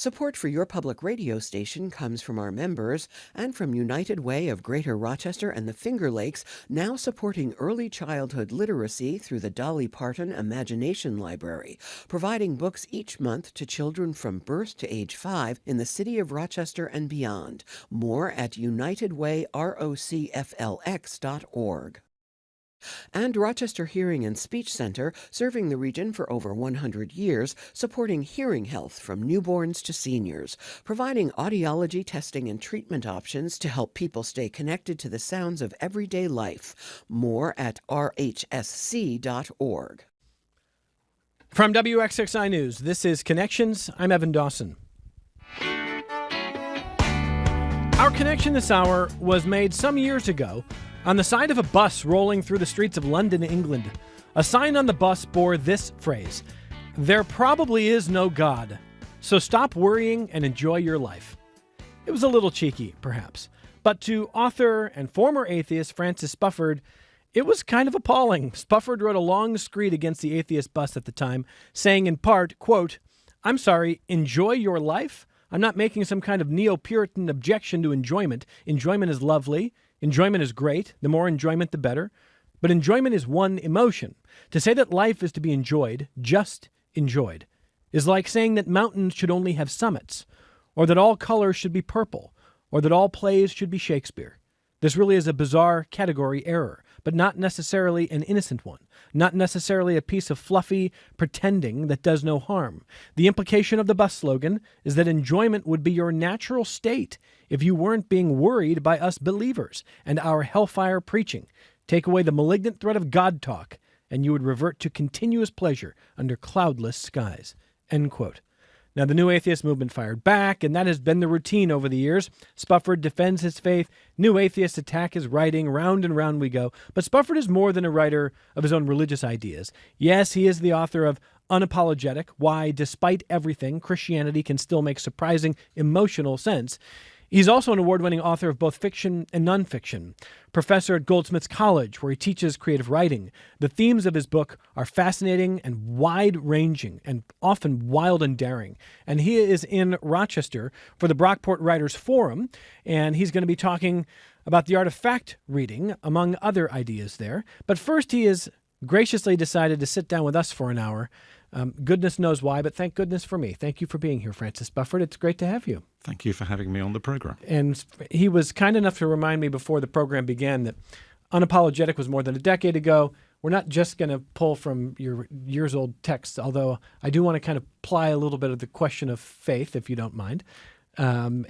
Support for your public radio station comes from our members and from United Way of Greater Rochester and the Finger Lakes, now supporting early childhood literacy through the Dolly Parton Imagination Library, providing books each month to children from birth to age 5 in the city of Rochester and beyond. More at unitedwayrocflx.org. And Rochester Hearing and Speech Center, serving the region for over 100 years, supporting hearing health from newborns to seniors, providing audiology testing and treatment options to help people stay connected to the sounds of everyday life. More at rhsc.org. From WXXI News, this is Connections. I'm Evan Dawson. Our connection this hour was made some years ago on the side of a bus rolling through the streets of London, England. A sign on the bus bore this phrase: "There probably is no God, so stop worrying and enjoy your life." It was a little cheeky, perhaps, but to author and former atheist Francis Spufford, it was kind of appalling. Spufford wrote a long screed against the atheist bus at the time, saying in part, quote, "I'm sorry, enjoy your life? I'm not making some kind of neo-Puritan objection to enjoyment. Enjoyment is lovely. Enjoyment is great. The more enjoyment, the better. But enjoyment is one emotion. To say that life is to be enjoyed, just enjoyed, is like saying that mountains should only have summits, or that all colors should be purple, or that all plays should be Shakespeare. This really is a bizarre category error, but not necessarily an innocent one, not necessarily a piece of fluffy pretending that does no harm. The implication of the bus slogan is that enjoyment would be your natural state if you weren't being worried by us believers and our hellfire preaching. Take away the malignant threat of God talk, and you would revert to continuous pleasure under cloudless skies." End quote. Now, the New Atheist movement fired back, and that has been the routine over the years. Spufford defends his faith. New Atheists attack his writing. Round and round we go. But Spufford is more than a writer of his own religious ideas. Yes, he is the author of Unapologetic, Why, Despite Everything, Christianity Can Still Make Surprising Emotional Sense. He's also an award-winning author of both fiction and nonfiction, professor at Goldsmiths College, where he teaches creative writing. The themes of his book are fascinating and wide-ranging and often wild and daring. And he is in Rochester for the Brockport Writers Forum, and he's going to be talking about the art of fact reading, among other ideas there. But first, he has graciously decided to sit down with us for an hour. Goodness knows why, but thank goodness for me. Thank you for being here, Francis Spufford. It's great to have you. Thank you for having me on the program. And he was kind enough to remind me before the program began that Unapologetic was more than a decade ago. We're not just going to pull from your years-old texts, although I do want to kind of ply a little bit of the question of faith, if you don't mind. And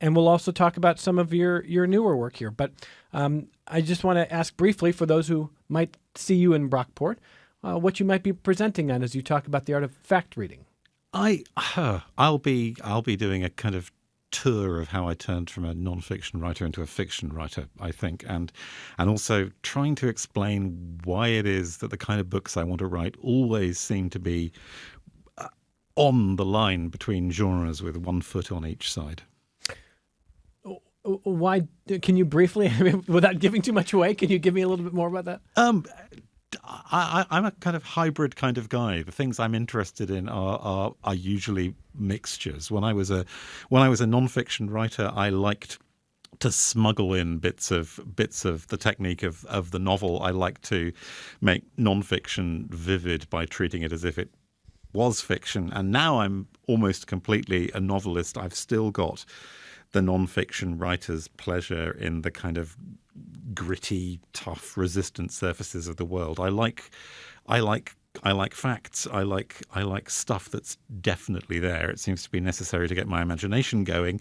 we'll also talk about some of your newer work here. But I just want to ask briefly, for those who might see you in Brockport, what you might be presenting on as you talk about the art of fact reading. I'll be doing a kind of tour of how I turned from a non-fiction writer into a fiction writer, I think, and also trying to explain why it is that the kind of books I want to write always seem to be on the line between genres with one foot on each side. Why? Can you briefly, without giving too much away, can you give me a little bit more about that? I'm a kind of hybrid kind of guy. The things I'm interested in are usually mixtures. When I was a non-fiction writer, I liked to smuggle in bits of the technique of the novel. I like to make non-fiction vivid by treating it as if it was fiction. And now I'm almost completely a novelist. I've still got the non-fiction writer's pleasure in the kind of gritty, tough, resistant surfaces of the world. I like facts. I like stuff that's definitely there. It seems to be necessary to get my imagination going.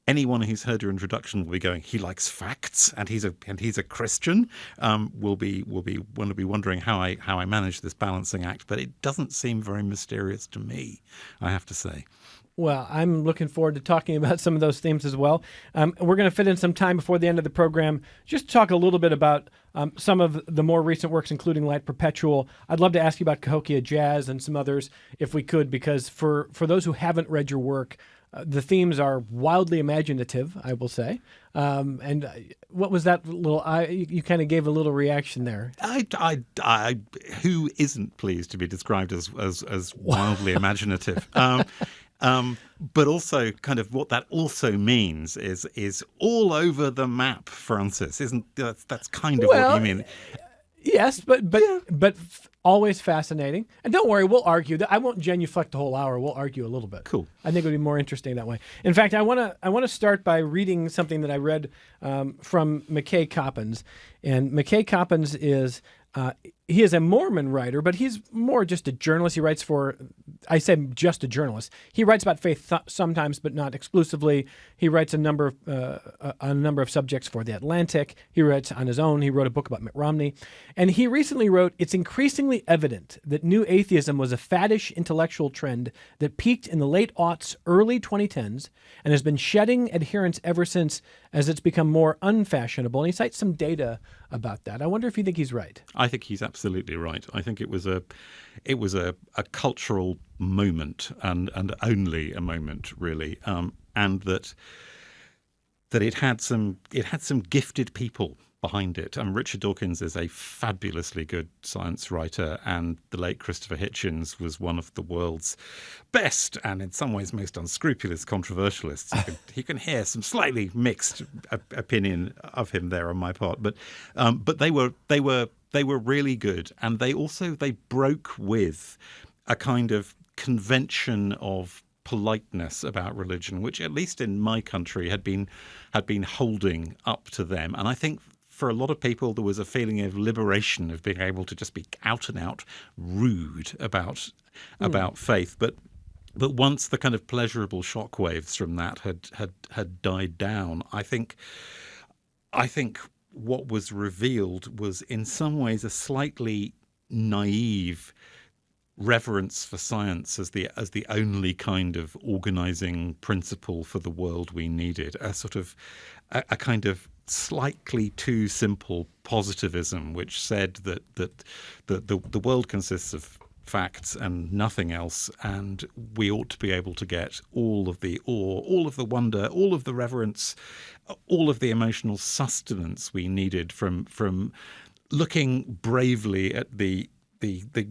Anyone who's heard your introduction will be going, he likes facts, and he's a Christian. Will be wondering how I manage this balancing act. But it doesn't seem very mysterious to me, I have to say. Well, I'm looking forward to talking about some of those themes as well. We're going to fit in some time before the end of the program just to talk a little bit about some of the more recent works, including Light Perpetual. I'd love to ask you about Cahokia Jazz and some others, if we could, because for those who haven't read your work, the themes are wildly imaginative, I will say. And what was that little? You kind of gave a little reaction there. Who isn't pleased to be described as wildly imaginative? But also, kind of what that also means is all over the map, Francis. Isn't that's kind of what you mean? Yes, but always fascinating. And don't worry, we'll argue. I won't genuflect the whole hour. We'll argue a little bit. Cool. I think it would be more interesting that way. In fact, I want to start by reading something that I read from McKay Coppins. And McKay Coppins is he is a Mormon writer, but he's more just a journalist. He writes for, I say just a journalist. He writes about faith sometimes, but not exclusively. He writes a number of subjects for The Atlantic. He writes on his own. He wrote a book about Mitt Romney. And he recently wrote, "It's increasingly evident that new atheism was a faddish intellectual trend that peaked in the late aughts, early 2010s, and has been shedding adherents ever since as it's become more unfashionable." And he cites some data about that. I wonder if you think he's right. I think he's absolutely right. I think it was a cultural moment and only a moment, really, and that it had some gifted people behind it. Richard Dawkins is a fabulously good science writer, and the late Christopher Hitchens was one of the world's best and in some ways most unscrupulous controversialists. You can hear some slightly mixed opinion of him there on my part, but they were really good, and they broke with a kind of convention of politeness about religion, which at least in my country had been holding up to them. And I think for a lot of people, there was a feeling of liberation of being able to just be out and out rude about faith. But once the kind of pleasurable shockwaves from that had died down, I think what was revealed was in some ways a slightly naive reverence for science as the only kind of organizing principle for the world we needed. A kind of slightly too simple positivism, which said that the world consists of facts and nothing else, and we ought to be able to get all of the awe, all of the wonder, all of the reverence, all of the emotional sustenance we needed from looking bravely at the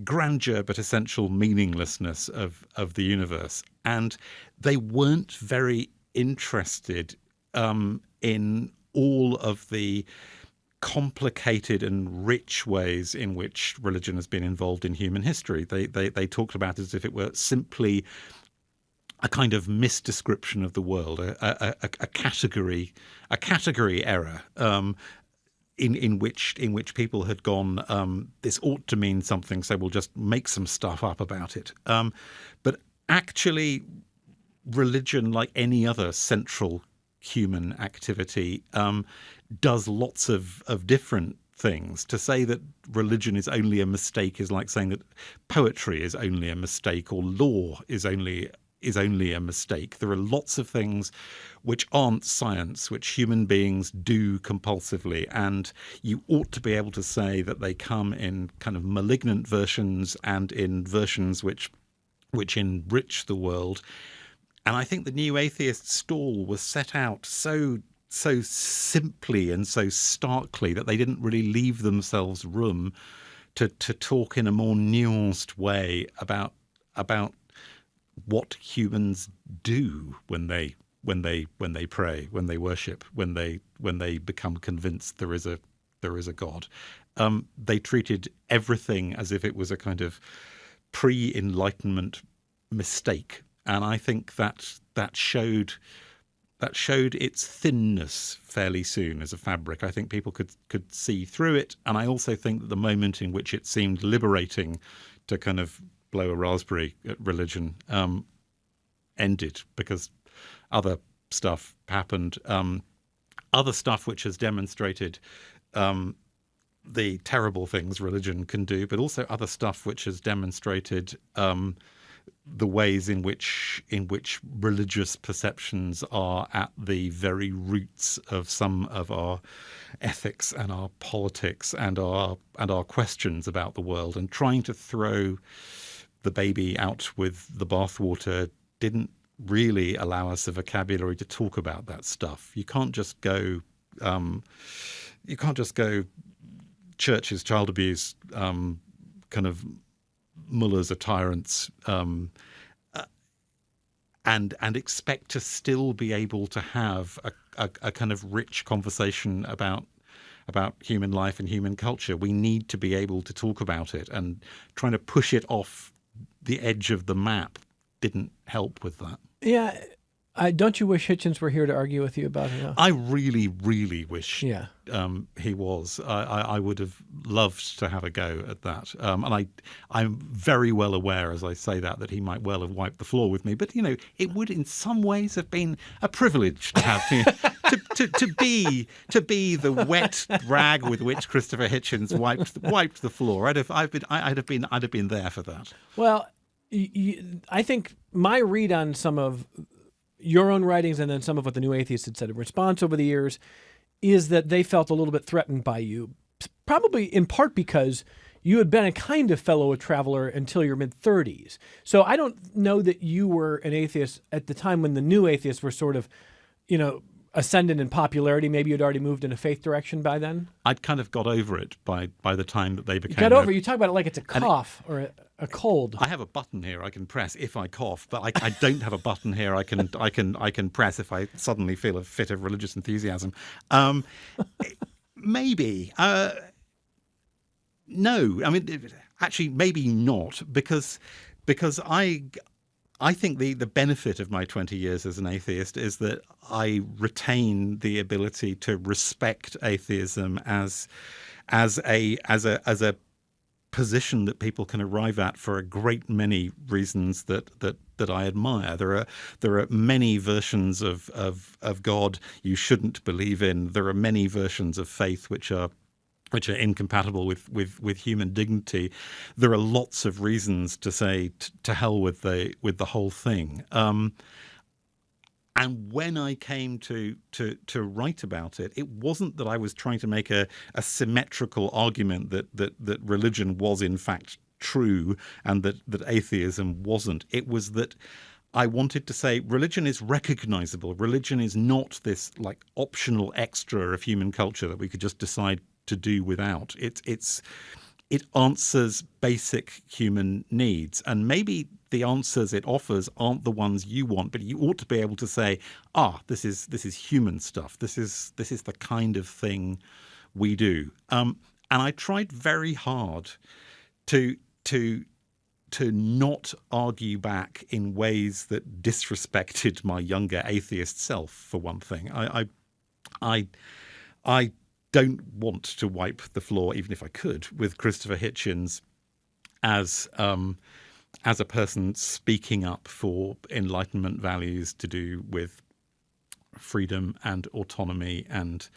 grandeur but essential meaninglessness of the universe. And they weren't very interested in all of the complicated and rich ways in which religion has been involved in human history. They talked about it as if it were simply a kind of misdescription of the world, a category error. In which people had gone, this ought to mean something, so we'll just make some stuff up about it. But actually, religion, like any other central human activity, does lots of different things. To say that religion is only a mistake is like saying that poetry is only a mistake, or law is only a mistake. There are lots of things which aren't science, which human beings do compulsively, and you ought to be able to say that they come in kind of malignant versions and in versions which enrich the world. And I think the New Atheist stall was set out so simply and so starkly that they didn't really leave themselves room to talk in a more nuanced way about what humans do when they pray, when they worship, when they become convinced there is a God. They treated everything as if it was a kind of pre-Enlightenment mistake, and I think that showed its thinness fairly soon as a fabric. I think people could see through it, and I also think that the moment in which it seemed liberating to kind of blow a raspberry at religion ended, because other stuff happened, other stuff which has demonstrated the terrible things religion can do, but also other stuff which has demonstrated the ways in which religious perceptions are at the very roots of some of our ethics and our politics and our questions about the world. And trying to throw the baby out with the bathwater didn't really allow us a vocabulary to talk about that stuff. You can't just go churches, child abuse, kind of mullahs are tyrants, and expect to still be able to have a kind of rich conversation about human life and human culture. We need to be able to talk about it, and trying to push it off the edge of the map didn't help with that. Yeah. Don't you wish Hitchens were here to argue with you about it? I really, really wish Yeah. He was. I would have loved to have a go at that. And I'm very well aware, as I say that he might well have wiped the floor with me. But, it would in some ways have been a privilege to have to be the wet rag with which Christopher Hitchens wiped the floor. I'd have been there for that. Well, I think my read on some of your own writings and then some of what the New Atheists had said in response over the years is that they felt a little bit threatened by you, probably in part because you had been a kind of fellow traveler until your mid-30s. So I don't know that you were an atheist at the time when the New Atheists were sort of, ascendant in popularity. Maybe you'd already moved in a faith direction by then. I'd kind of got over it by the time that they became. You got over it. You talk about it like it's a cough or a cold. I have a button here I can press if I cough, but I don't have a button here I can press if I suddenly feel a fit of religious enthusiasm. Maybe. No, I mean, actually, maybe not, because I think the benefit of my 20 years as an atheist is that I retain the ability to respect atheism as a position that people can arrive at for a great many reasons that I admire. There are many versions of God you shouldn't believe in. There are many versions of faith which are incompatible with human dignity. There are lots of reasons to say to hell with the whole thing. And when I came to write about it, it wasn't that I was trying to make a symmetrical argument that religion was in fact true and that atheism wasn't. It was that I wanted to say religion is recognizable. Religion is not this like optional extra of human culture that we could just decide to do without. It answers basic human needs, and maybe the answers it offers aren't the ones you want, but you ought to be able to say, this is human stuff. This is the kind of thing we do. And I tried very hard to not argue back in ways that disrespected my younger atheist self. For one thing, I don't want to wipe the floor, even if I could, with Christopher Hitchens as a person speaking up for Enlightenment values to do with freedom and autonomy and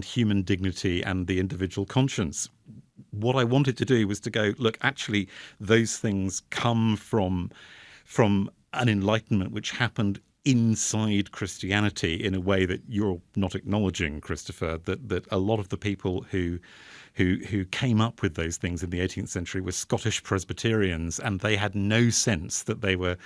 human dignity and the individual conscience. What I wanted to do was to go, look, actually, those things come from an Enlightenment which happened inside Christianity in a way that you're not acknowledging, Christopher, that a lot of the people who came up with those things in the 18th century were Scottish Presbyterians, and they had no sense that they were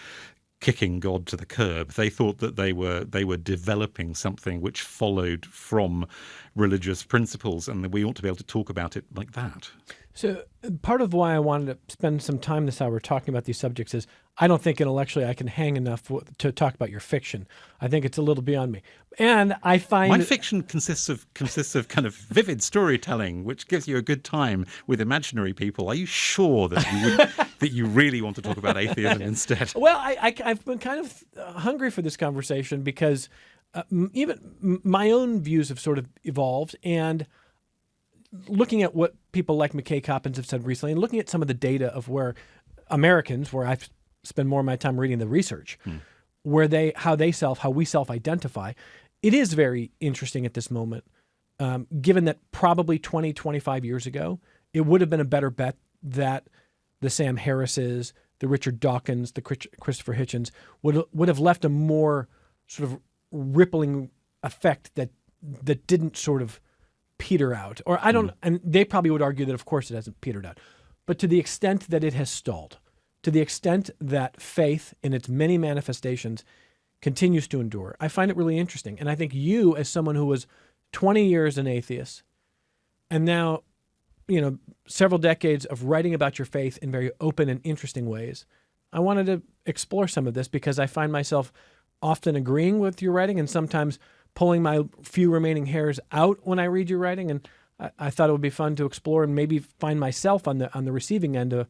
kicking God to the curb. They thought that they were developing something which followed from religious principles, and that we ought to be able to talk about it like that. So part of why I wanted to spend some time this hour talking about these subjects is I don't think intellectually I can hang enough to talk about your fiction. I think it's a little beyond me. And I find my fiction consists of kind of vivid storytelling, which gives you a good time with imaginary people. Are you sure that you really want to talk about atheism instead? Well, I've been kind of hungry for this conversation because even my own views have sort of evolved, and looking at what people like McKay Coppins have said recently, and looking at some of the data of where Americans, where I've spent more of my time reading the research, how we self-identify, it is very interesting at this moment, given that probably 20, 25 years ago, it would have been a better bet that the Sam Harrises, the Richard Dawkins, the Christopher Hitchens would have left a more sort of rippling effect that didn't sort of peter out. Or I don't, and they probably would argue that of course it hasn't petered out. But to the extent that it has stalled, to the extent that faith in its many manifestations continues to endure, I find it really interesting. And I think you, as someone who was 20 years an atheist, and now, several decades of writing about your faith in very open and interesting ways, I wanted to explore some of this because I find myself often agreeing with your writing and sometimes pulling my few remaining hairs out when I read your writing. And I thought it would be fun to explore and maybe find myself on the receiving end of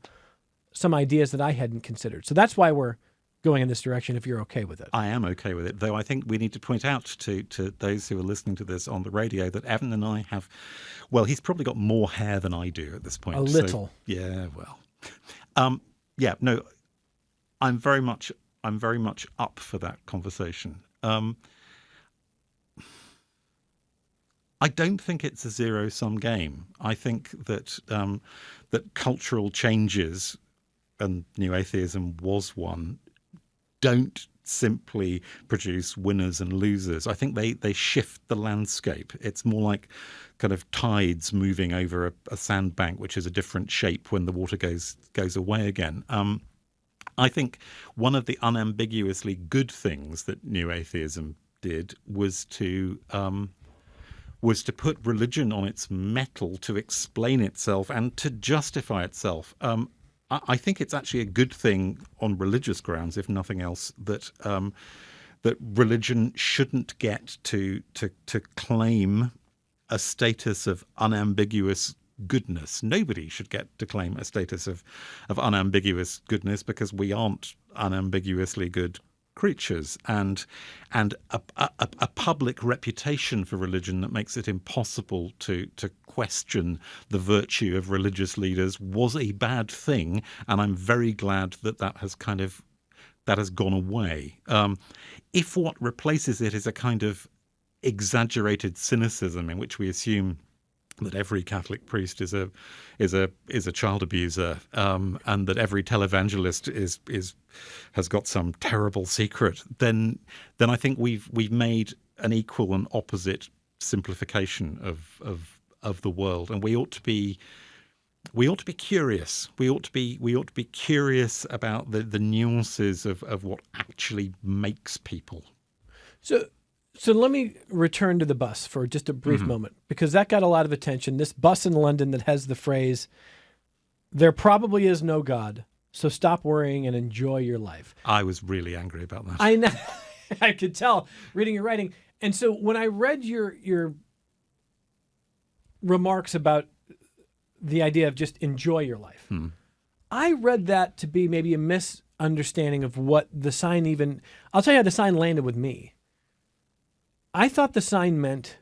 some ideas that I hadn't considered. So that's why we're going in this direction, if you're okay with it. I am okay with it, though I think we need to point out to those who are listening to this on the radio that Evan and I have, well, he's probably got more hair than I do at this point. A little. So, yeah, well. Yeah, no, I'm very much up for that conversation. I don't think it's a zero-sum game. I think that that cultural changes, and New Atheism was one, don't simply produce winners and losers. I think they shift the landscape. It's more like kind of tides moving over a sandbank, which is a different shape when the water goes away again. I think one of the unambiguously good things that New Atheism did was to put religion on its mettle to explain itself and to justify itself. I think it's actually a good thing on religious grounds, if nothing else, that that religion shouldn't get to claim a status of unambiguous goodness. Nobody should get to claim a status of unambiguous goodness because we aren't unambiguously good creatures, and a public reputation for religion that makes it impossible to question the virtue of religious leaders was a bad thing, and I'm very glad that has gone away. If what replaces it is a kind of exaggerated cynicism in which we assume that every Catholic priest is a child abuser, and that every televangelist has got some terrible secret, then I think we've made an equal and opposite simplification of the world, and we ought to be curious. We ought to be curious about the nuances of what actually makes people. So let me return to the bus for just a brief moment, because that got a lot of attention. This bus in London that has the phrase, "There probably is no God, so stop worrying and enjoy your life." I was really angry about that. I know. I could tell reading your writing. And so when I read your remarks about the idea of just enjoy your life, I read that to be maybe a misunderstanding of what the sign even... I'll tell you how the sign landed with me. I thought the sign meant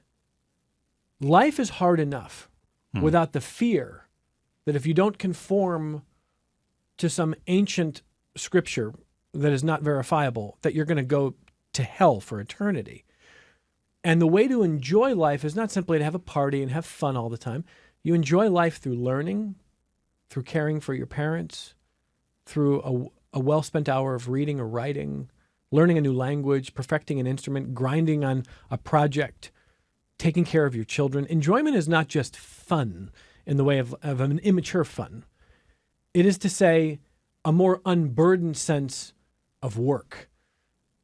life is hard enough without the fear that if you don't conform to some ancient scripture that is not verifiable, that you're going to go to hell for eternity. And the way to enjoy life is not simply to have a party and have fun all the time. You enjoy life through learning, through caring for your parents, through a well-spent hour of reading or writing, learning a new language, perfecting an instrument, grinding on a project, taking care of your children. Enjoyment is not just fun in the way of an immature fun. It is to say a more unburdened sense of work.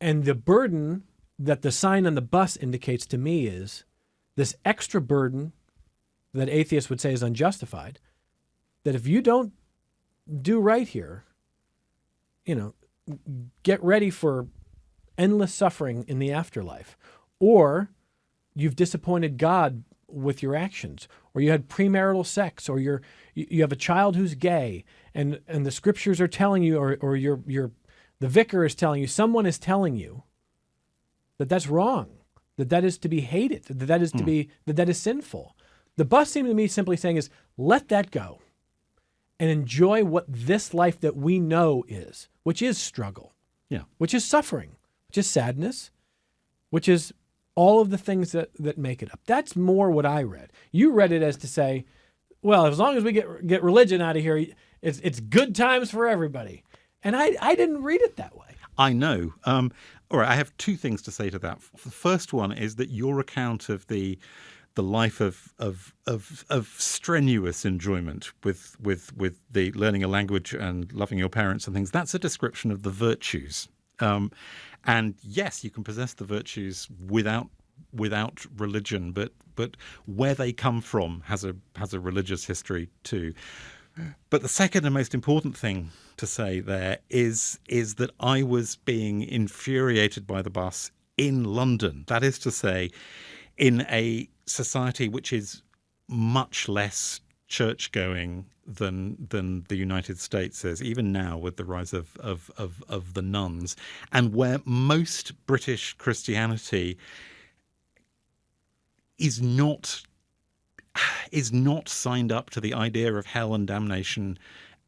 And the burden that the sign on the bus indicates to me is this extra burden that atheists would say is unjustified, that if you don't do right here, get ready for endless suffering in the afterlife, or you've disappointed God with your actions, or you had premarital sex, or you have a child who's gay, and the scriptures are telling you, or the vicar is telling you, someone is telling you that's wrong, that is to be hated, that is sinful. The bus seemed to me simply saying is let that go and enjoy what this life that we know is, which is struggle, which is suffering, which is sadness, which is all of the things that make it up. That's more what I read. You read it as to say, well, as long as we get religion out of here, it's good times for everybody. And I didn't read it that way. I know. All right, I have two things to say to that. The first one is that your account of the life of strenuous enjoyment with the learning a language and loving your parents and things, that's a description of the virtues. And yes, you can possess the virtues without religion, but where they come from has a religious history too. But the second and most important thing to say there is that I was being infuriated by the bus in London. That is to say, in a society which is much less church-going than the United States is, even now with the rise of the nuns, and where most British Christianity is not signed up to the idea of hell and damnation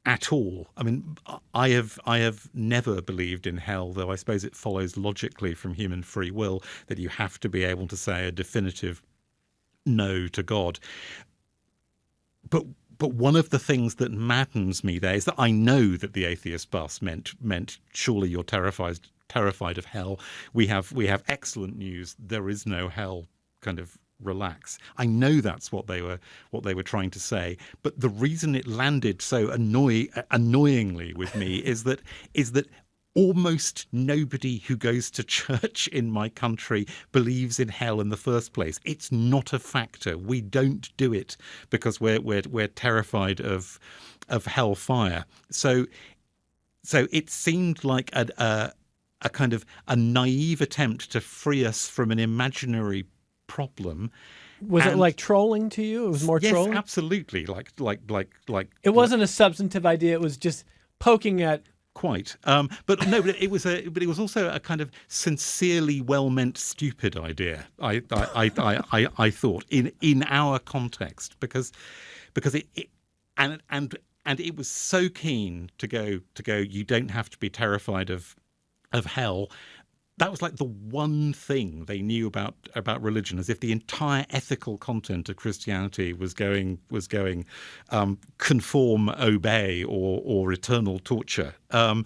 at all. I mean, I have never believed in hell, though I suppose it follows logically from human free will that you have to be able to say a definitive no to God. But one of the things that maddens me there is that I know that the atheist bus meant surely you're terrified of hell. We have excellent news. There is no hell. Kind of relax. I know that's what they were trying to say, but the reason it landed so annoyingly with me is that almost nobody who goes to church in my country believes in hell in the first place. It's not a factor. We don't do it because we're terrified of hellfire. So it seemed like a kind of a naive attempt to free us from an imaginary problem. Was it like trolling to you? It was more trolling? Yes, absolutely. Like it wasn't a substantive idea. It was just poking at. Quite, but it was also a kind of sincerely well-meant stupid idea. I thought in our context because it was so keen to go. You don't have to be terrified of hell. That was like the one thing they knew about religion, as if the entire ethical content of Christianity was going conform, obey, or eternal torture. But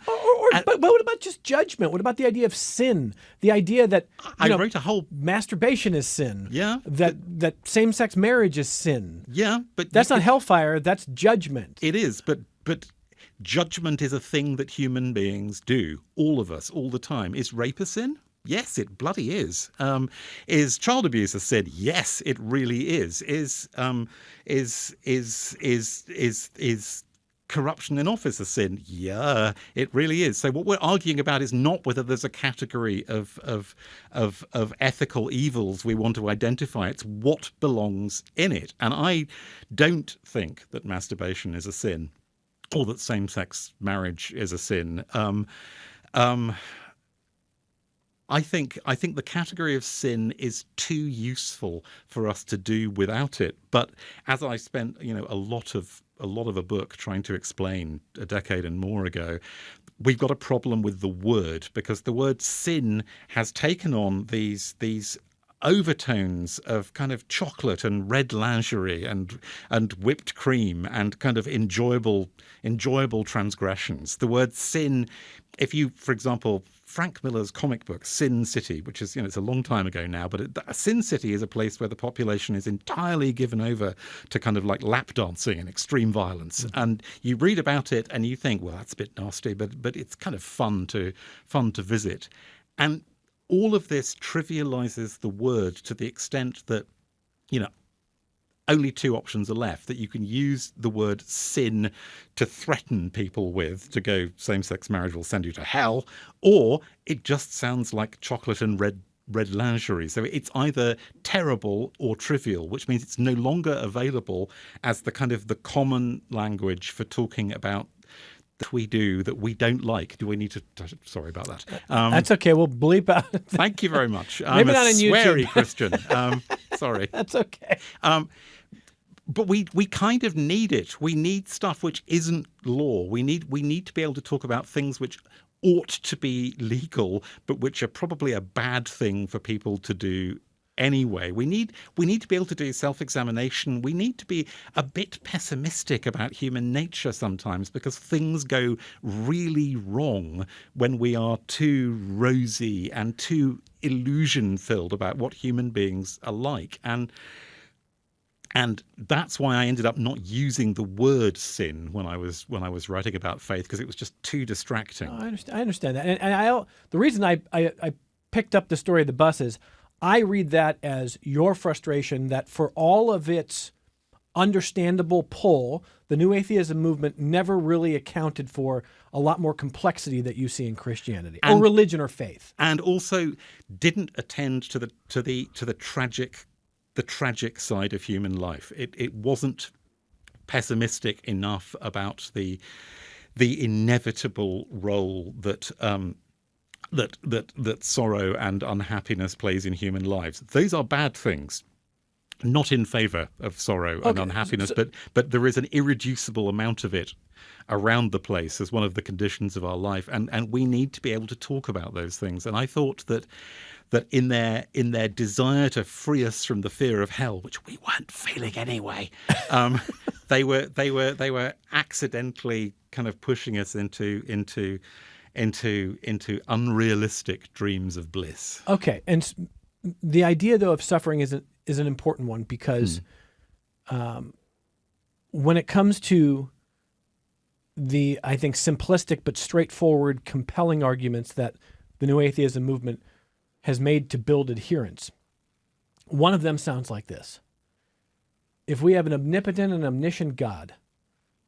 what about just judgment? What about the idea of sin? The idea that I wrote a whole masturbation is sin. Yeah. That same-sex marriage is sin. Yeah, but that's not hellfire. That's judgment. It is, but. Judgment is a thing that human beings do, all of us, all the time. Is rape a sin? Yes, it bloody is. Is child abuse a sin? Yes, it really is. Is corruption in office a sin? Yeah, it really is. So what we're arguing about is not whether there's a category of ethical evils we want to identify. It's what belongs in it. And I don't think that masturbation is a sin, or that same-sex marriage is a sin. I think the category of sin is too useful for us to do without it. But as I spent a lot of a book trying to explain a decade and more ago, we've got a problem with the word, because the word sin has taken on these overtones of kind of chocolate and red lingerie and whipped cream and kind of enjoyable transgressions. The word sin, if you, for example, Frank Miller's comic book Sin City, which is it's a long time ago now, but Sin City is a place where the population is entirely given over to kind of like lap dancing and extreme violence. Mm-hmm. And you read about it and you think, well, that's a bit nasty, but it's kind of fun to visit. And all of this trivializes the word to the extent that, only two options are left: that you can use the word sin to threaten people with, to go same-sex marriage will send you to hell, or it just sounds like chocolate and red lingerie. So it's either terrible or trivial, which means it's no longer available as the kind of the common language for talking about that we do that we don't like. Do we need to? Sorry about that. That's okay. We'll bleep out. Thank you very much. Maybe I'm not a on sweary YouTube. Christian. Sorry. That's okay. But we kind of need it. We need stuff which isn't law. We need to be able to talk about things which ought to be legal, but which are probably a bad thing for people to do anyway. We need to be able to do self-examination. We need to be a bit pessimistic about human nature sometimes, because things go really wrong when we are too rosy and too illusion-filled about what human beings are like. And that's why I ended up not using the word sin when I was writing about faith, because it was just too distracting. I understand that. And the reason I picked up the story of the bus is I read that as your frustration that for all of its understandable pull, the New Atheism movement never really accounted for a lot more complexity that you see in Christianity or religion or faith, and also didn't attend to the tragic side of human life. It wasn't pessimistic enough about the inevitable role that sorrow and unhappiness plays in human lives. Those are bad things. Not in favor of sorrow and unhappiness, but there is an irreducible amount of it around the place as one of the conditions of our life, and we need to be able to talk about those things. And I thought that in their desire to free us from the fear of hell, which we weren't feeling anyway, they were accidentally kind of pushing us into unrealistic dreams of bliss. Okay, and the idea though of suffering is an important one, because when it comes to the, I think, simplistic but straightforward, compelling arguments that the New Atheism movement has made to build adherence, one of them sounds like this. If we have an omnipotent and omniscient God,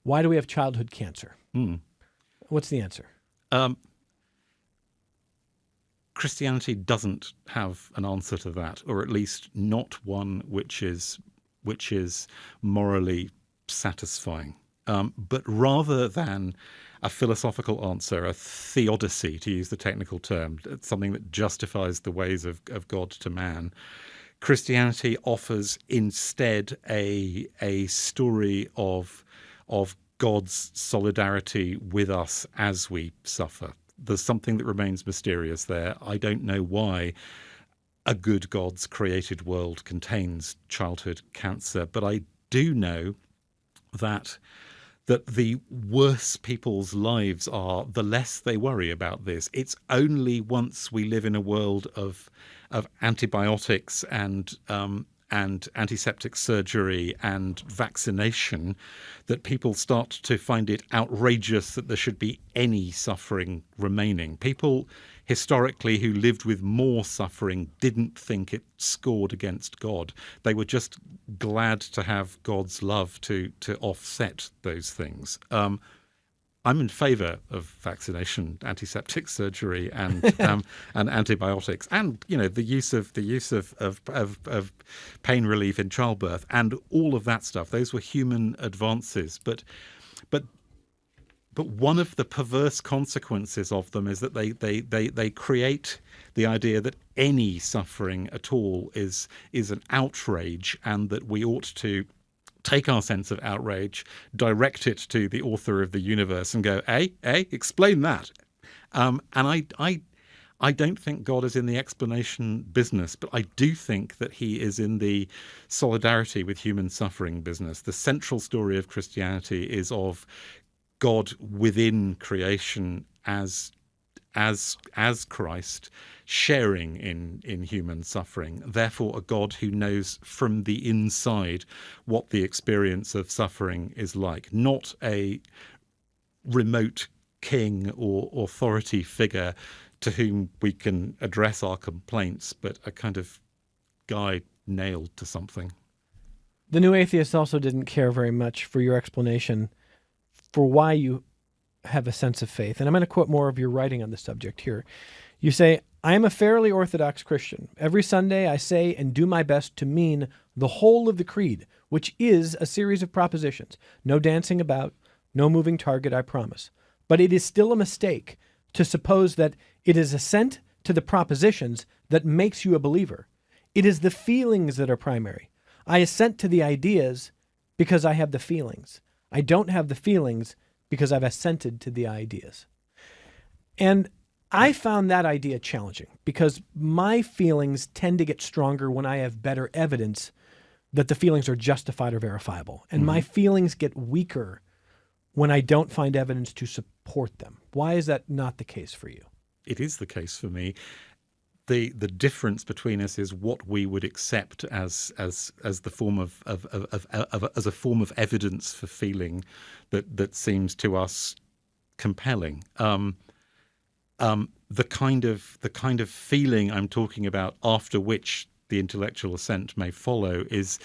why do we have childhood cancer? What's the answer? Christianity doesn't have an answer to that, or at least not one which is morally satisfying. But rather than a philosophical answer, a theodicy, to use the technical term, something that justifies the ways of God to man, Christianity offers instead a story of God's solidarity with us as we suffer. There's something that remains mysterious there. I don't know why a good God's created world contains childhood cancer, but I do know that the worse people's lives are, the less they worry about this. It's only once we live in a world of antibiotics and antiseptic surgery and vaccination that people start to find it outrageous that there should be any suffering remaining. People historically who lived with more suffering didn't think it scored against God. They were just glad to have God's love to offset those things. I'm in favour of vaccination, antiseptic surgery, and antibiotics, and the use of pain relief in childbirth, and all of that stuff. Those were human advances, but one of the perverse consequences of them is that they create the idea that any suffering at all is an outrage, and that we ought to take our sense of outrage, direct it to the author of the universe and go, explain that. And I don't think God is in the explanation business, but I do think that he is in the solidarity with human suffering business. The central story of Christianity is of God within creation as Christ, sharing in human suffering, therefore a God who knows from the inside what the experience of suffering is like, not a remote king or authority figure to whom we can address our complaints, but a kind of guy nailed to something. The New Atheists also didn't care very much for your explanation for why you have a sense of faith. And I'm going to quote more of your writing on the subject here. You say, I am a fairly orthodox Christian. Every Sunday I say and do my best to mean the whole of the creed, which is a series of propositions. No dancing about, no moving target, I promise. But it is still a mistake to suppose that it is assent to the propositions that makes you a believer. It is the feelings that are primary. I assent to the ideas because I have the feelings. I don't have the feelings because I've assented to the ideas. And I found that idea challenging because my feelings tend to get stronger when I have better evidence that the feelings are justified or verifiable. And my feelings get weaker when I don't find evidence to support them. Why is that not the case for you? It is the case for me. The difference between us is what we would accept as the form of as a form of evidence for feeling that seems to us compelling. The kind of feeling I'm talking about, after which the intellectual assent may follow, is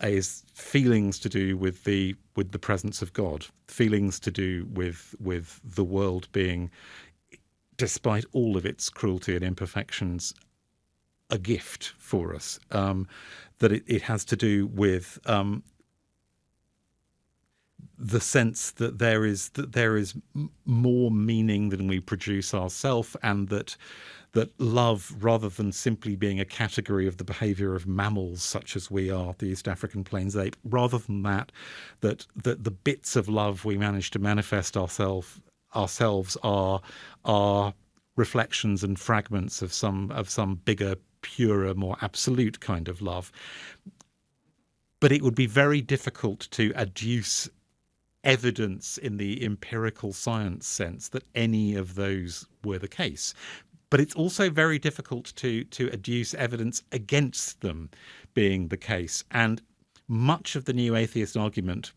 is feelings to do with the presence of God, feelings to do with the world being, despite all of its cruelty and imperfections, a gift for us. That it has to do with the sense that there is more meaning than we produce ourselves, and that love, rather than simply being a category of the behavior of mammals such as we are, the East African plains ape, rather than that the bits of love we manage to manifest ourselves are reflections and fragments of some bigger, purer, more absolute kind of love. But it would be very difficult to adduce evidence in the empirical science sense that any of those were the case. But it's also very difficult to adduce evidence against them being the case. And much of the new atheist argument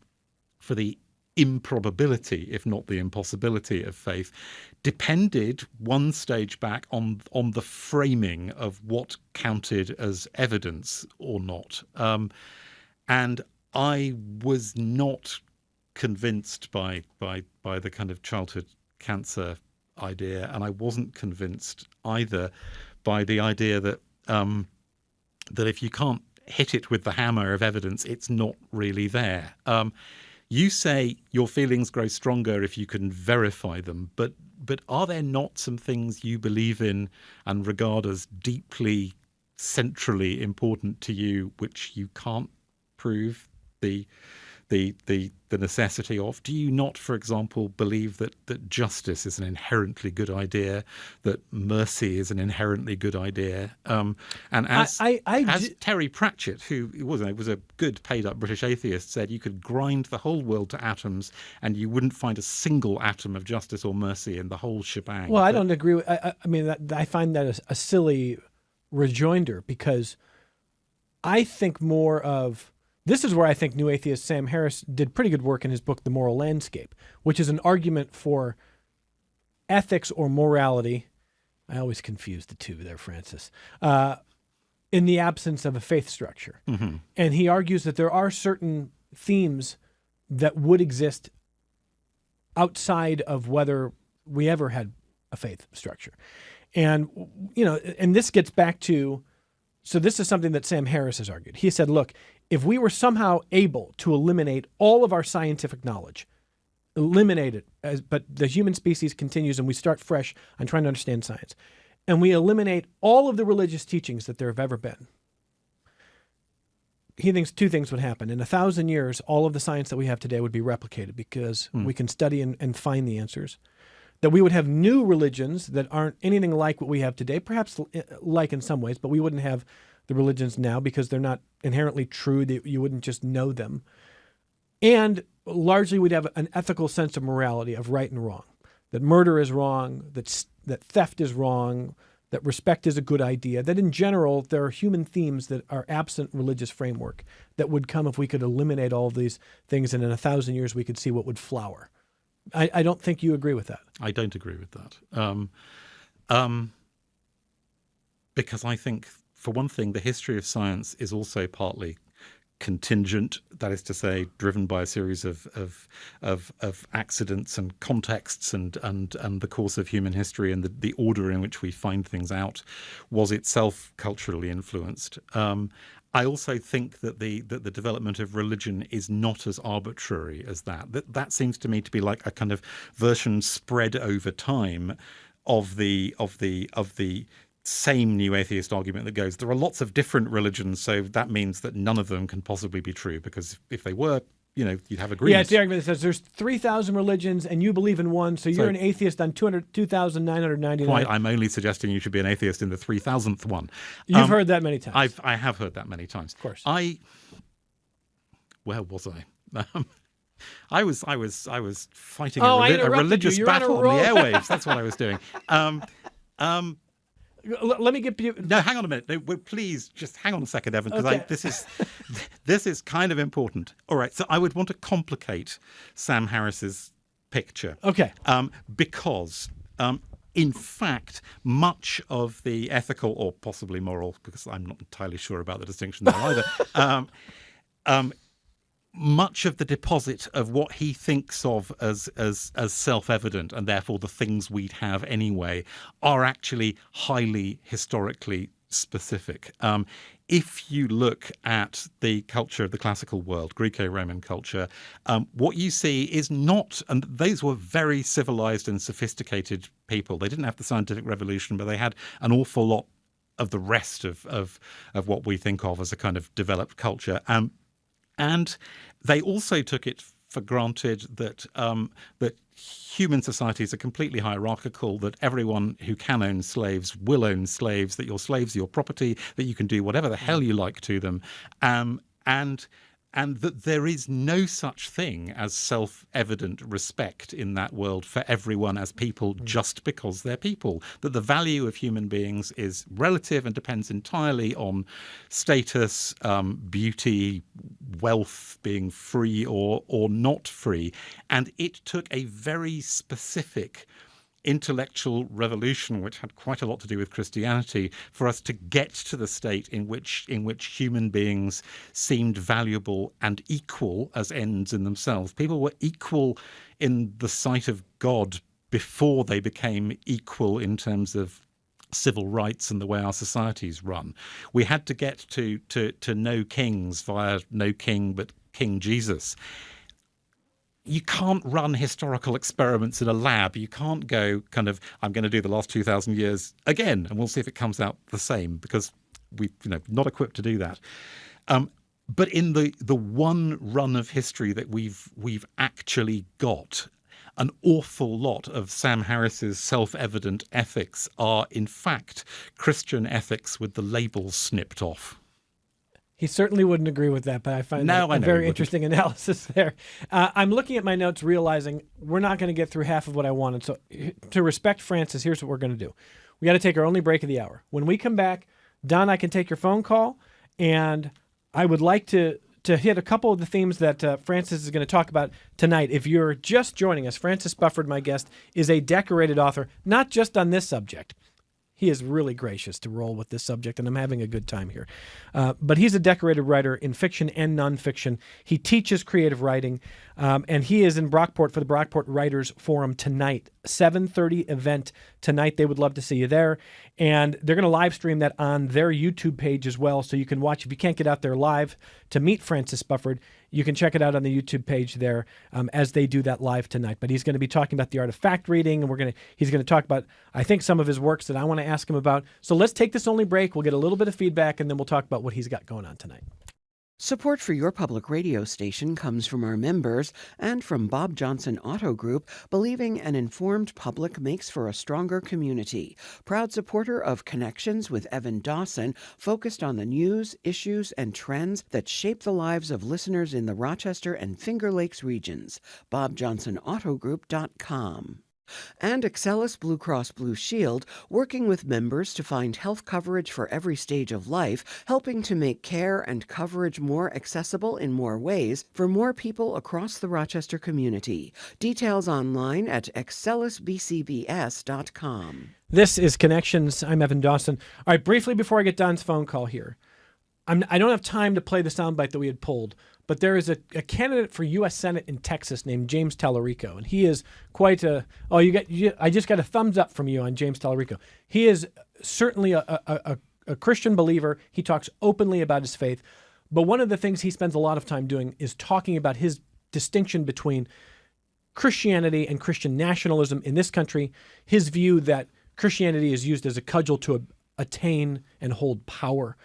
for the improbability, if not the impossibility, of faith depended one stage back on the framing of what counted as evidence or not. And I was not convinced by the kind of childhood cancer idea, and I wasn't convinced either by the idea that that if you can't hit it with the hammer of evidence, it's not really there. You say your feelings grow stronger if you can verify them, but are there not some things you believe in and regard as deeply, centrally important to you, which you can't prove the necessity of? Do you not, for example, believe that justice is an inherently good idea, that mercy is an inherently good idea? And as Terry Pratchett, who was a good paid-up British atheist, said, you could grind the whole world to atoms and you wouldn't find a single atom of justice or mercy in the whole shebang. Well, I don't agree with. I mean, I find that a silly rejoinder, because I think more of. This is where I think new atheist Sam Harris did pretty good work in his book, The Moral Landscape, which is an argument for ethics or morality. I always confuse the two there, Francis. In the absence of a faith structure. Mm-hmm. And he argues that there are certain themes that would exist outside of whether we ever had a faith structure. And, and this gets back to, so this is something that Sam Harris has argued. He said, look, if we were somehow able to eliminate all of our scientific knowledge, eliminate it, but the human species continues and we start fresh on trying to understand science, and we eliminate all of the religious teachings that there have ever been, he thinks two things would happen. In 1,000 years, all of the science that we have today would be replicated because we can study and find the answers. That we would have new religions that aren't anything like what we have today, perhaps like in some ways, but we wouldn't have the religions now because they're not inherently true. You wouldn't just know them. And largely we'd have an ethical sense of morality, of right and wrong, that murder is wrong, that theft is wrong, that respect is a good idea, that in general there are human themes that are absent religious framework that would come if we could eliminate all of these things, and in 1,000 years we could see what would flower. I don't think you agree with that. I don't agree with that. Because I think, for one thing, the history of science is also partly contingent, that is to say, driven by a series of accidents and contexts and the course of human history, and the order in which we find things out was itself culturally influenced. I also think that the development of religion is not as arbitrary as that. That seems to me to be like a kind of version spread over time of the same new atheist argument that goes, there are lots of different religions, so that means that none of them can possibly be true, because if they were, you'd have agreement. Yeah, it's the argument that says there's 3,000 religions and you believe in one, so you're an atheist on 2,999. Quite, I'm only suggesting you should be an atheist in the 3,000th one. You've heard that many times. I have heard that many times. Of course. Where was I? I was fighting a religious battle on the airwaves. That's what I was doing. Let me get you. No, hang on a minute. No, please, just hang on a second, Evan, because okay. this is kind of important. All right, so I would want to complicate Sam Harris's picture. Okay. Because, in fact, much of the ethical or possibly moral, because I'm not entirely sure about the distinction there either, much of the deposit of what he thinks of as self-evident, and therefore the things we'd have anyway, are actually highly historically specific. If you look at the culture of the classical world, Greco-Roman culture, what you see is not, and those were very civilized and sophisticated people. They didn't have the scientific revolution, but they had an awful lot of the rest of what we think of as a kind of developed culture. And they also took it for granted that that human societies are completely hierarchical, that everyone who can own slaves will own slaves, that your slaves are your property, that you can do whatever the hell you like to them, and that there is no such thing as self-evident respect in that world for everyone as people just because they're people, that the value of human beings is relative and depends entirely on status, beauty, wealth, being free or not free. And it took a very specific intellectual revolution, which had quite a lot to do with Christianity, for us to get to the state in which human beings seemed valuable and equal as ends in themselves. People were equal in the sight of God before they became equal in terms of civil rights and the way our societies run. We had to get to no kings via no king but King Jesus. You can't run historical experiments in a lab. You can't go kind of, I'm going to do the last 2,000 years again, and we'll see if it comes out the same, because we're not equipped to do that. But in the one run of history that we've actually got, an awful lot of Sam Harris's self-evident ethics are, in fact, Christian ethics with the labels snipped off. He certainly wouldn't agree with that, but I find a very interesting analysis there. I'm looking at my notes, realizing we're not going to get through half of what I wanted. So to respect Francis, here's what we're going to do. We got to take our only break of the hour. When we come back, Don, I can take your phone call, and I would like to hit a couple of the themes that Francis is going to talk about tonight. If you're just joining us, Francis Spufford, my guest, is a decorated author, not just on this subject. He is really gracious to roll with this subject, and I'm having a good time here. But he's a decorated writer in fiction and nonfiction. He teaches creative writing, and he is in Brockport for the Brockport Writers Forum tonight, 7:30 event tonight. They would love to see you there. And they're going to live stream that on their YouTube page as well, so you can watch. If you can't get out there live to meet Francis Spufford, you can check it out on the YouTube page there as they do that live tonight. But he's going to be talking about the art of fact reading, and he's going to talk about, I think, some of his works that I want to ask him about. So let's take this only break. We'll get a little bit of feedback, and then we'll talk about what he's got going on tonight. Support for your public radio station comes from our members and from Bob Johnson Auto Group, believing an informed public makes for a stronger community. Proud supporter of Connections with Evan Dawson, focused on the news, issues, and trends that shape the lives of listeners in the Rochester and Finger Lakes regions. BobJohnsonAutoGroup.com. And Excellus Blue Cross Blue Shield, working with members to find health coverage for every stage of life, helping to make care and coverage more accessible in more ways for more people across the Rochester community. Details online at excellusbcbs.com. This is Connections. I'm Evan Dawson. All right, briefly before I get Don's phone call here, I don't have time to play the soundbite that we had pulled, but there is a candidate for U.S. Senate in Texas named James Tallarico, and he is quite a. Oh, I just got a thumbs up from you on James Tallarico. He is certainly a Christian believer. He talks openly about his faith, but one of the things he spends a lot of time doing is talking about his distinction between Christianity and Christian nationalism in this country. His view that Christianity is used as a cudgel to attain and hold power.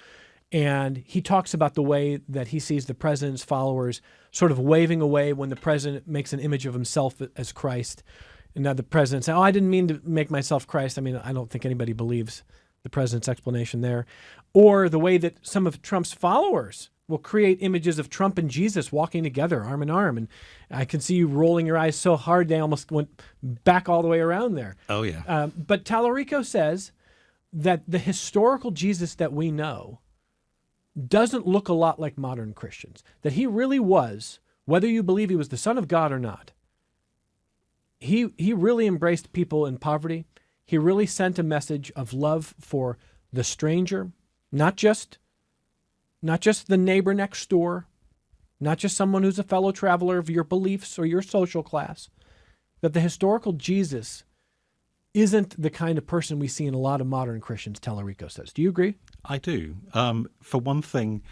And he talks about the way that he sees the president's followers sort of waving away when the president makes an image of himself as Christ. And now the president says, I didn't mean to make myself Christ. I mean, I don't think anybody believes the president's explanation there. Or the way that some of Trump's followers will create images of Trump and Jesus walking together, arm in arm. And I can see you rolling your eyes so hard they almost went back all the way around there. Oh, yeah. But Tallarico says that the historical Jesus that we know doesn't look a lot like modern Christians, that he really was, whether you believe he was the Son of God or not, he really embraced people in poverty. He really sent a message of love for the stranger, not just the neighbor next door, not just someone who's a fellow traveler of your beliefs or your social class, that the historical Jesus isn't the kind of person we see in a lot of modern Christians, Tallarico says. Do you agree? I do. For one thing,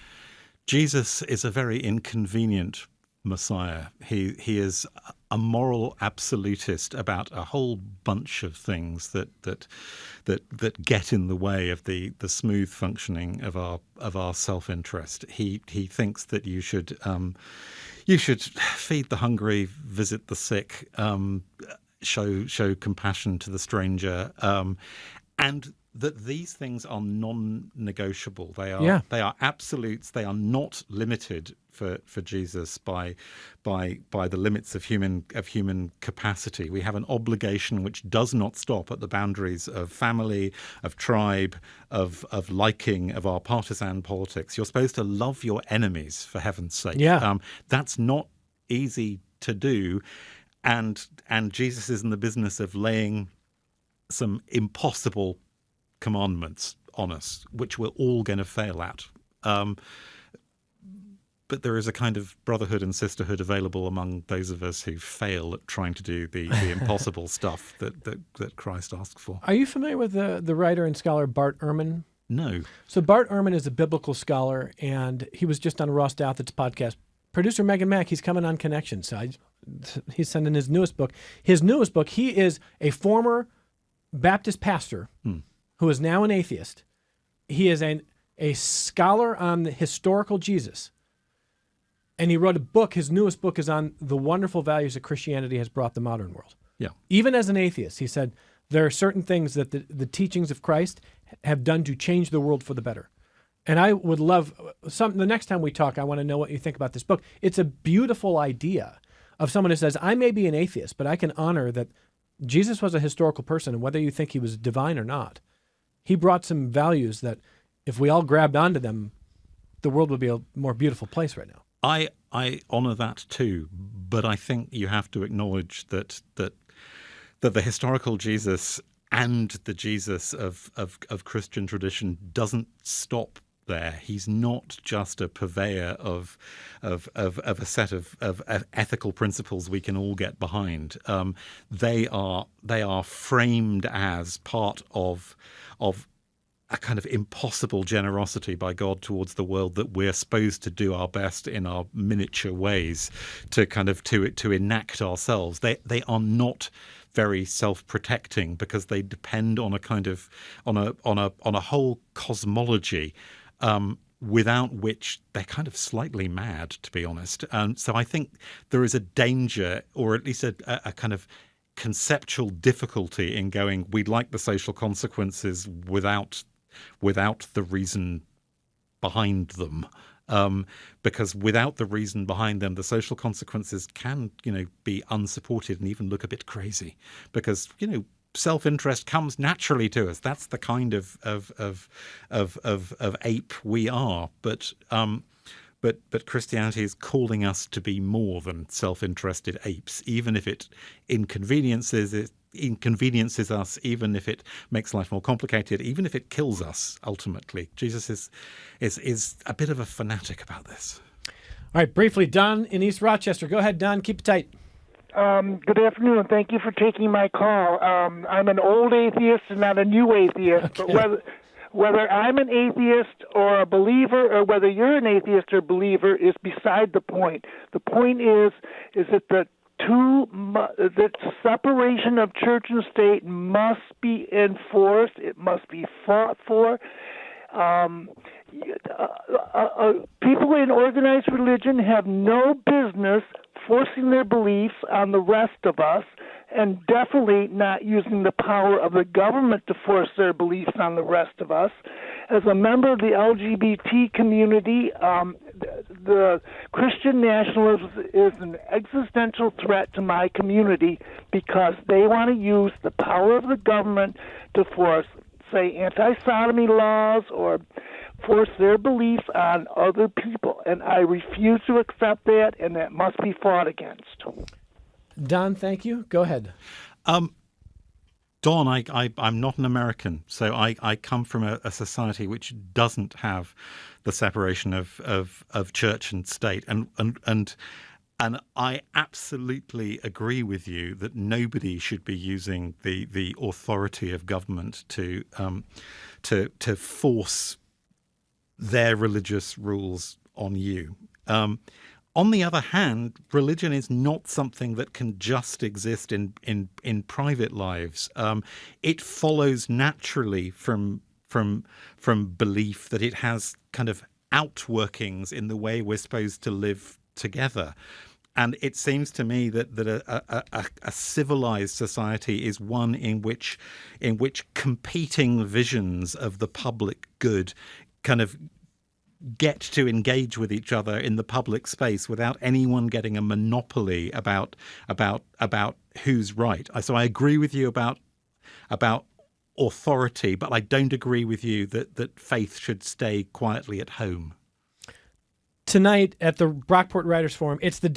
Jesus is a very inconvenient Messiah. He is a moral absolutist about a whole bunch of things that get in the way of the smooth functioning of our self-interest. He thinks that you should feed the hungry, visit the sick, show compassion to the stranger, and that these things are non-negotiable. They are absolutes. They are not limited for Jesus by the limits of human capacity. We have an obligation which does not stop at the boundaries of family, of tribe, of liking, of our partisan politics. You're supposed to love your enemies, for heaven's sake. Yeah. That's not easy to do, and Jesus is in the business of laying some impossible commandments on us, which we're all going to fail at. But there is a kind of brotherhood and sisterhood available among those of us who fail at trying to do the impossible stuff that Christ asks for. Are you familiar with the writer and scholar Bart Ehrman? No. So Bart Ehrman is a biblical scholar, and he was just on Ross Douthat's podcast. Producer Megan Mack, he's coming on Connection, so he's sending his newest book. His newest book, he is a former Baptist pastor who is now an atheist. He is a scholar on the historical Jesus. And he wrote a book. His newest book is on the wonderful values that Christianity has brought the modern world. Yeah. Even as an atheist, he said, there are certain things that the teachings of Christ have done to change the world for the better. And I would love the next time we talk, I want to know what you think about this book. It's a beautiful idea of someone who says, I may be an atheist, but I can honor that Jesus was a historical person, and whether you think he was divine or not, he brought some values that if we all grabbed onto them, the world would be a more beautiful place right now. I honor that too, but I think you have to acknowledge that the historical Jesus and the Jesus of Christian tradition doesn't stop there. He's not just a purveyor of a set of ethical principles we can all get behind. They are framed as part of a kind of impossible generosity by God towards the world that we're supposed to do our best in our miniature ways to kind of to enact ourselves. They are not very self-protecting because they depend on a kind of on a whole cosmology without which they're kind of slightly mad, to be honest. So I think there is a danger, or at least a kind of conceptual difficulty in going, we'd like the social consequences without the reason behind them. Because without the reason behind them, the social consequences can, be unsupported and even look a bit crazy. Because, self-interest comes naturally to us. That's the kind of ape we are. But Christianity is calling us to be more than self-interested apes, even if it inconveniences us, even if it makes life more complicated, even if it kills us ultimately. Jesus is a bit of a fanatic about this. All right, briefly, Don in East Rochester. Go ahead, Don. Keep it tight. Good afternoon. Thank you for taking my call. I'm an old atheist and not a new atheist, okay. But whether I'm an atheist or a believer, or whether you're an atheist or believer, is beside the point. The point is that the separation of church and state must be enforced. It must be fought for. People in organized religion have no business forcing their beliefs on the rest of us, and definitely not using the power of the government to force their beliefs on the rest of us. As a member of the LGBT community, the Christian nationalism is an existential threat to my community because they want to use the power of the government to force, say, anti-sodomy laws or force their beliefs on other people. And I refuse to accept that, and that must be fought against. Don, thank you. Go ahead. Don, I'm not an American, so I come from a society which doesn't have the separation of church and state, and I absolutely agree with you that nobody should be using the authority of government to force their religious rules on you. On the other hand, religion is not something that can just exist in private lives. It follows naturally from belief that it has kind of outworkings in the way we're supposed to live together. And it seems to me that a civilized society is one in which competing visions of the public good kind of get to engage with each other in the public space without anyone getting a monopoly about who's right. So I agree with you about authority, but I don't agree with you that faith should stay quietly at home. Tonight at the Brockport Writers Forum, it's the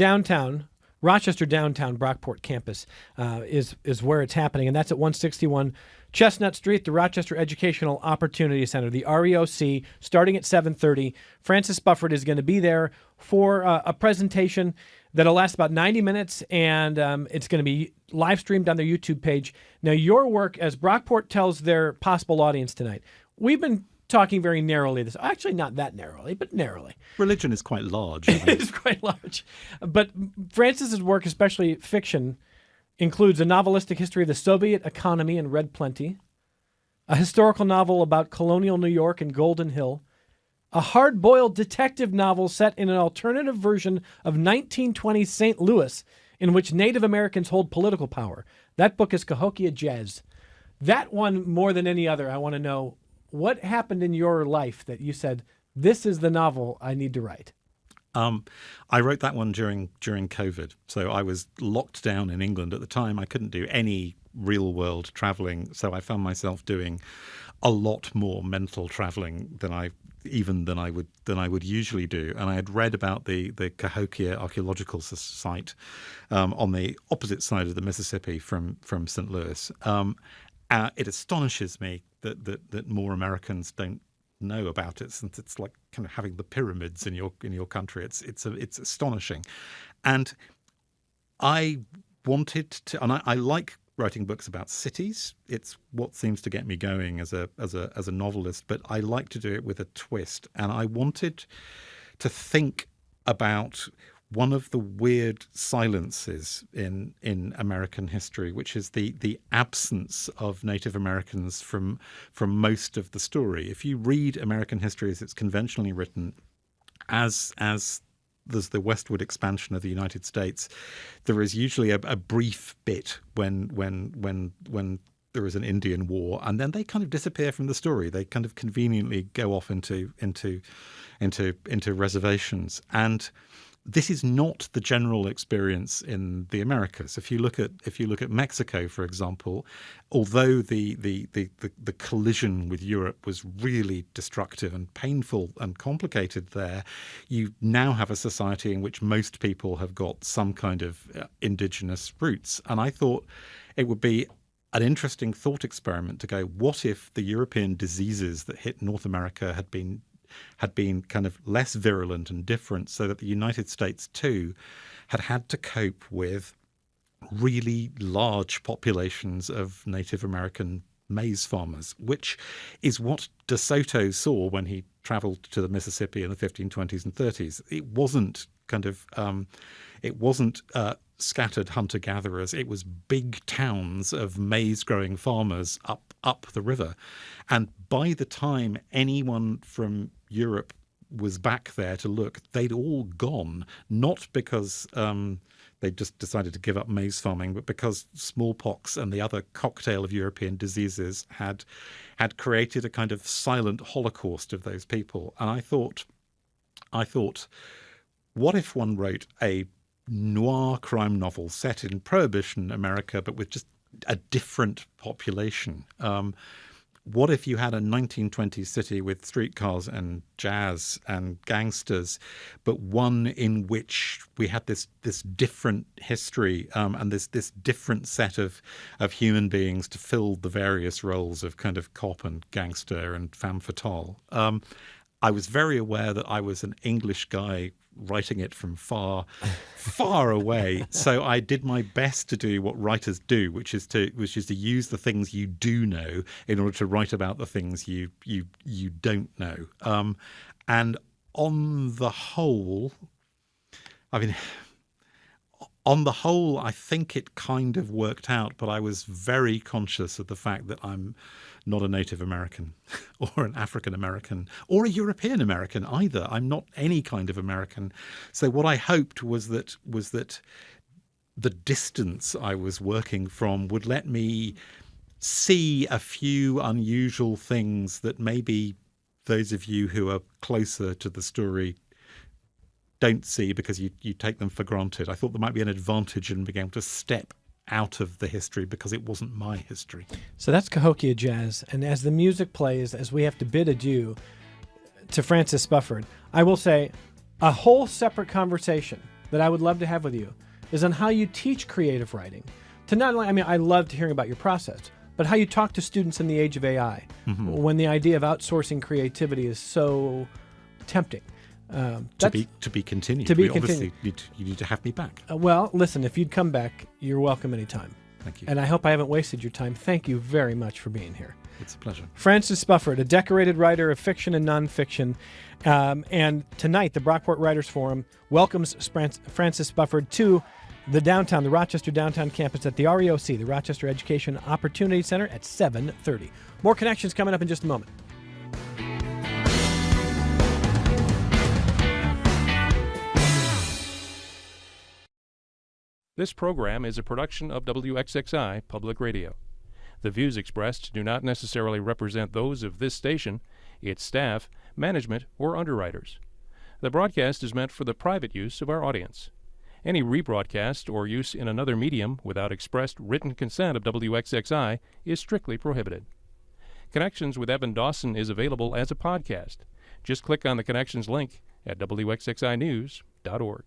Rochester downtown Brockport campus is where it's happening, and that's at 161 Chestnut Street, the Rochester Educational Opportunity Center, the REOC, starting at 7:30. Francis Spufford is going to be there for a presentation that'll last about 90 minutes, and it's going to be live streamed on their YouTube page. Now, your work, as Brockport tells their possible audience tonight, we've been talking very narrowly. Actually, not that narrowly, but narrowly. Religion is quite large. It is quite large. But Francis's work, especially fiction, includes a novelistic history of the Soviet economy in Red Plenty, a historical novel about colonial New York and Golden Hill, a hard-boiled detective novel set in an alternative version of 1920s St. Louis, in which Native Americans hold political power. That book is Cahokia Jazz. That one, more than any other, I want to know, what happened in your life that you said, this is the novel I need to write? I wrote that one during COVID. So I was locked down in England at the time. I couldn't do any real world traveling. So I found myself doing a lot more mental traveling than I would usually do. And I had read about the Cahokia archaeological site on the opposite side of the Mississippi from St. Louis. It astonishes me that more Americans don't know about it, since it's like kind of having the pyramids in your country. It's astonishing, and I wanted to, and I like writing books about cities. It's what seems to get me going as a novelist. But I like to do it with a twist, and I wanted to think about one of the weird silences in American history, which is the absence of Native Americans from most of the story. If you read American history as it's conventionally written, as there's the westward expansion of the United States, there is usually a brief bit when there is an Indian war, and then they kind of disappear from the story. They kind of conveniently go off into reservations. And this is not the general experience in the Americas. If you look at Mexico, for example, although the collision with Europe was really destructive and painful and complicated there, you now have a society in which most people have got some kind of indigenous roots. And I thought it would be an interesting thought experiment to go, what if the European diseases that hit North America had been kind of less virulent and different, so that the United States too had to cope with really large populations of Native American maize farmers, which is what De Soto saw when he traveled to the Mississippi in the 1520s and 30s. It wasn't scattered hunter-gatherers. It was big towns of maize-growing farmers up the river. And by the time anyone from Europe was back there to look, they'd all gone, not because they just decided to give up maize farming, but because smallpox and the other cocktail of European diseases had created a kind of silent holocaust of those people. And I thought, what if one wrote a noir crime novel set in Prohibition America, but with just a different population? what if you had a 1920s city with streetcars and jazz and gangsters, but one in which we had this different history and this different set of human beings to fill the various roles of kind of cop and gangster and femme fatale. I was very aware that I was an English guy writing it from far away. So I did my best to do what writers do, which is to use the things you do know in order to write about the things you don't know. And on the whole, I think it kind of worked out, but I was very conscious of the fact that I'm not a Native American or an African American or a European American either. I'm not any kind of American. So what I hoped was that the distance I was working from would let me see a few unusual things that maybe those of you who are closer to the story don't see because you take them for granted. I thought there might be an advantage in being able to step out of the history because it wasn't my history. So that's Cahokia Jazz. And as the music plays, as we have to bid adieu to Francis Spufford, I will say a whole separate conversation that I would love to have with you is on how you teach creative writing. To not only, I loved hearing about your process, but how you talk to students in the age of AI when the idea of outsourcing creativity is so tempting. To be continued. Obviously, you need to have me back. Well, listen, if you'd come back, you're welcome anytime. Thank you. And I hope I haven't wasted your time. Thank you very much for being here. It's a pleasure. Francis Spufford, a decorated writer of fiction and nonfiction. And tonight, the Brockport Writers Forum welcomes Francis Spufford to the Rochester downtown campus at the REOC, the Rochester Education Opportunity Center, at 7:30. More connections coming up in just a moment. This program is a production of WXXI Public Radio. The views expressed do not necessarily represent those of this station, its staff, management, or underwriters. The broadcast is meant for the private use of our audience. Any rebroadcast or use in another medium without expressed written consent of WXXI is strictly prohibited. Connections with Evan Dawson is available as a podcast. Just click on the Connections link at WXXInews.org.